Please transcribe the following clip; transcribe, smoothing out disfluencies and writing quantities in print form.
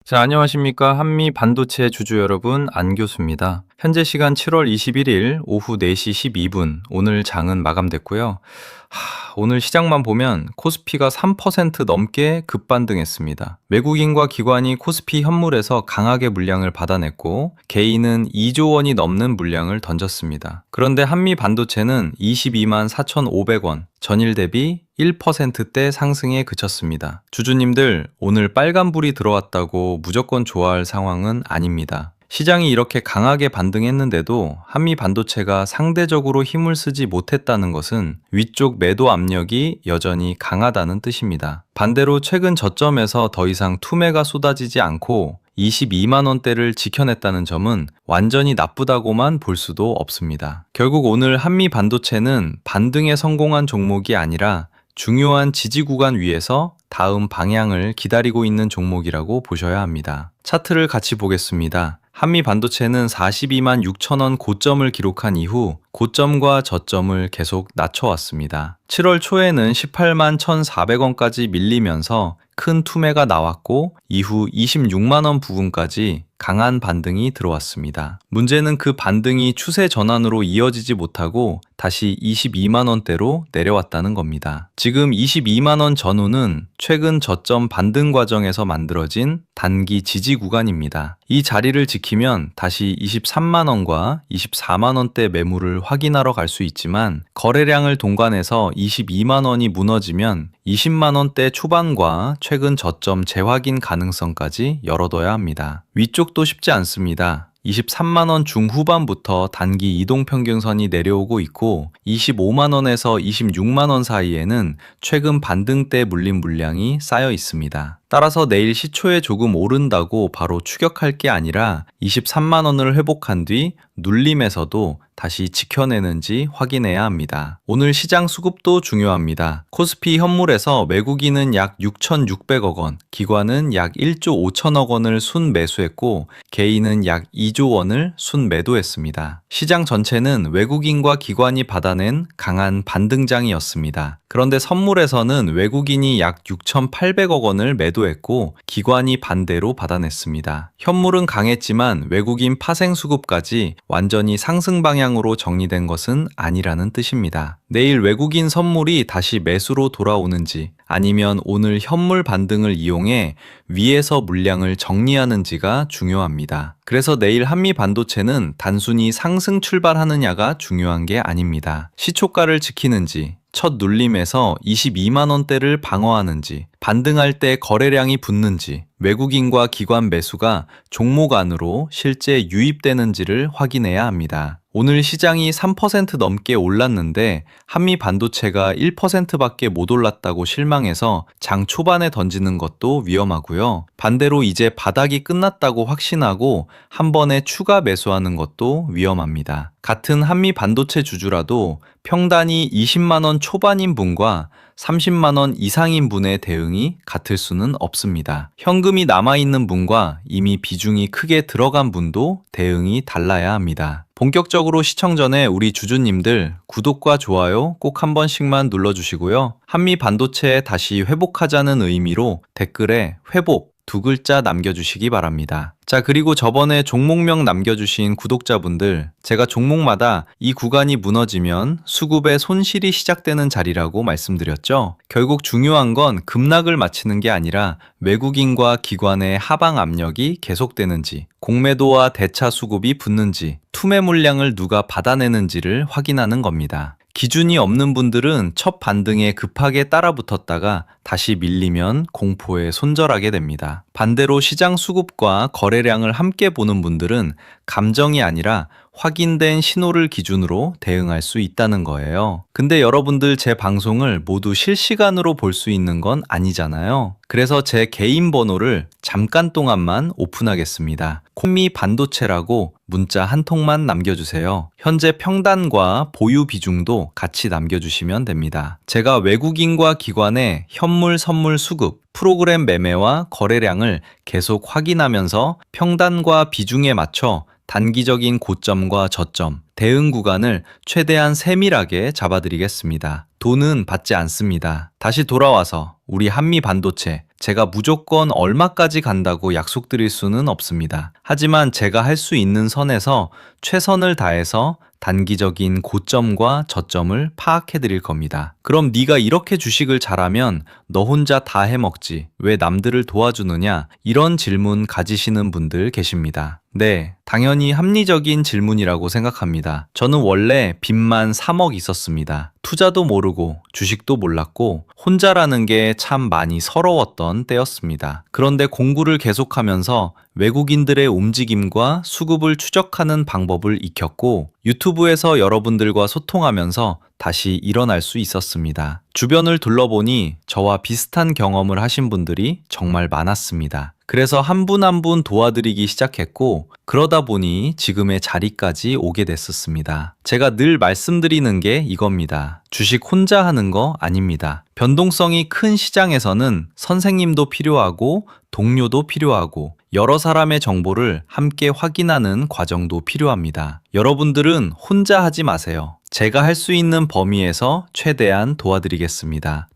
자, 안녕하십니까. 한미 반도체 주주 여러분, 안 교수입니다. 현재 시간 7월 21일 오후 4시 12분, 오늘 장은 마감됐고요. 오늘 시장만 보면 코스피가 3% 넘게 급반등했습니다. 외국인과 기관이 코스피 현물에서 강하게 물량을 받아냈고 개인은 2조 원이 넘는 물량을 던졌습니다. 그런데 한미 반도체는 22만 4,500원, 전일 대비 1%대 상승에 그쳤습니다. 주주님들, 오늘 빨간불이 들어왔다고 무조건 좋아할 상황은 아닙니다. 시장이 이렇게 강하게 반등했는데도 한미 반도체가 상대적으로 힘을 쓰지 못했다는 것은 위쪽 매도 압력이 여전히 강하다는 뜻입니다. 반대로 최근 저점에서 더 이상 투매가 쏟아지지 않고 22만 원대를 지켜냈다는 점은 완전히 나쁘다고만 볼 수도 없습니다. 결국 오늘 한미 반도체는 반등에 성공한 종목이 아니라 중요한 지지 구간 위에서 다음 방향을 기다리고 있는 종목이라고 보셔야 합니다. 차트를 같이 보겠습니다. 한미 반도체는 42만 6천 원 고점을 기록한 이후 고점과 저점을 계속 낮춰왔습니다. 7월 초에는 18만 1,400원까지 밀리면서 큰 투매가 나왔고 이후 26만 원 부근까지 강한 반등이 들어왔습니다. 문제는 그 반등이 추세 전환으로 이어지지 못하고 다시 22만 원대로 내려왔다는 겁니다. 지금 22만 원 전후는 최근 저점 반등 과정에서 만들어진 단기 지지 구간입니다. 이 자리를 지키면 다시 23만 원과 24만 원대 매물을 확인하러 갈 수 있지만 거래량을 동반해서 22만 원이 무너지면 20만 원대 초반과 최근 저점 재확인 가능성까지 열어둬야 합니다. 위쪽도 쉽지 않습니다. 23만원 중후반부터 단기 이동평균선이 내려오고 있고 25만원에서 26만원 사이에는 최근 반등 때 물린 물량이 쌓여 있습니다. 따라서 내일 시초에 조금 오른다고 바로 추격할 게 아니라 23만원을 회복한 뒤 눌림에서도 다시 지켜내는지 확인해야 합니다. 오늘 시장 수급도 중요합니다. 코스피 현물에서 외국인은 약 6,600억 원, 기관은 약 1조 5천억 원을 순매수했고 개인은 약 2조 원을 순매도했습니다. 시장 전체는 외국인과 기관이 받아낸 강한 반등장이었습니다. 그런데 선물에서는 외국인이 약 6,800억 원을 매도했고 기관이 반대로 받아냈습니다. 현물은 강했지만 외국인 파생 수급까지 완전히 상승 방향으로 정리된 것은 아니라는 뜻입니다. 내일 외국인 선물이 다시 매수로 돌아오는지 아니면 오늘 현물 반등을 이용해 위에서 물량을 정리하는지가 중요합니다. 그래서 내일 한미 반도체는 단순히 상승 출발하느냐가 중요한 게 아닙니다. 시초가를 지키는지 첫 눌림에서 22만 원대를 방어하는지, 반등할 때 거래량이 붙는지, 외국인과 기관 매수가 종목 안으로 실제 유입되는지를 확인해야 합니다. 오늘 시장이 3% 넘게 올랐는데 한미 반도체가 1%밖에 못 올랐다고 실망해서 장 초반에 던지는 것도 위험하고요. 반대로 이제 바닥이 끝났다고 확신하고 한 번에 추가 매수하는 것도 위험합니다. 같은 한미 반도체 주주라도 평단이 20만 원 초반인 분과 30만 원 이상인 분의 대응이 같을 수는 없습니다. 현금이 남아있는 분과 이미 비중이 크게 들어간 분도 대응이 달라야 합니다. 본격적으로 시청 전에 우리 주주님들 구독과 좋아요 꼭 한 번씩만 눌러주시고요. 한미 반도체에 다시 회복하자는 의미로 댓글에 회복 두 글자 남겨주시기 바랍니다. 자, 그리고 저번에 종목명 남겨주신 구독자분들, 제가 종목마다 이 구간이 무너지면 수급의 손실이 시작되는 자리라고 말씀드렸죠. 결국 중요한 건 급락을 맞추는 게 아니라 외국인과 기관의 하방 압력이 계속되는지, 공매도와 대차 수급이 붙는지, 투매 물량을 누가 받아내는지를 확인하는 겁니다. 기준이 없는 분들은 첫 반등에 급하게 따라붙었다가 다시 밀리면 공포에 손절하게 됩니다. 반대로 시장 수급과 거래량을 함께 보는 분들은 감정이 아니라 확인된 신호를 기준으로 대응할 수 있다는 거예요. 근데 여러분들 제 방송을 모두 실시간으로 볼 수 있는 건 아니잖아요. 그래서 제 개인 번호를 잠깐 동안만 오픈하겠습니다. 콤미 반도체라고 문자 한 통만 남겨주세요. 현재 평단과 보유 비중도 같이 남겨주시면 됩니다. 제가 외국인과 기관의 현물 선물 수급, 프로그램 매매와 거래량을 계속 확인하면서 평단과 비중에 맞춰 단기적인 고점과 저점, 대응 구간을 최대한 세밀하게 잡아드리겠습니다. 돈은 받지 않습니다. 다시 돌아와서 우리 한미 반도체, 제가 무조건 얼마까지 간다고 약속드릴 수는 없습니다. 하지만 제가 할 수 있는 선에서 최선을 다해서 단기적인 고점과 저점을 파악해 드릴 겁니다. 그럼 네가 이렇게 주식을 잘하면 너 혼자 다 해먹지. 왜 남들을 도와주느냐? 이런 질문 가지시는 분들 계십니다. 네, 당연히 합리적인 질문이라고 생각합니다. 저는 원래 빚만 3억 있었습니다. 투자도 모르고 주식도 몰랐고 혼자라는 게 참 많이 서러웠던 때였습니다. 그런데 공부를 계속하면서 외국인들의 움직임과 수급을 추적하는 방법을 익혔고 유튜브에서 여러분들과 소통하면서 다시 일어날 수 있었습니다. 주변을 둘러보니 저와 비슷한 경험을 하신 분들이 정말 많았습니다. 그래서 한 분 한 분 도와드리기 시작했고 그러다 보니 지금의 자리까지 오게 됐었습니다. 제가 늘 말씀드리는 게 이겁니다. 주식 혼자 하는 거 아닙니다. 변동성이 큰 시장에서는 선생님도 필요하고 동료도 필요하고 여러 사람의 정보를 함께 확인하는 과정도 필요합니다. 여러분들은 혼자 하지 마세요. 제가 할 수 있는 범위에서 최대한 도와드리겠습니다.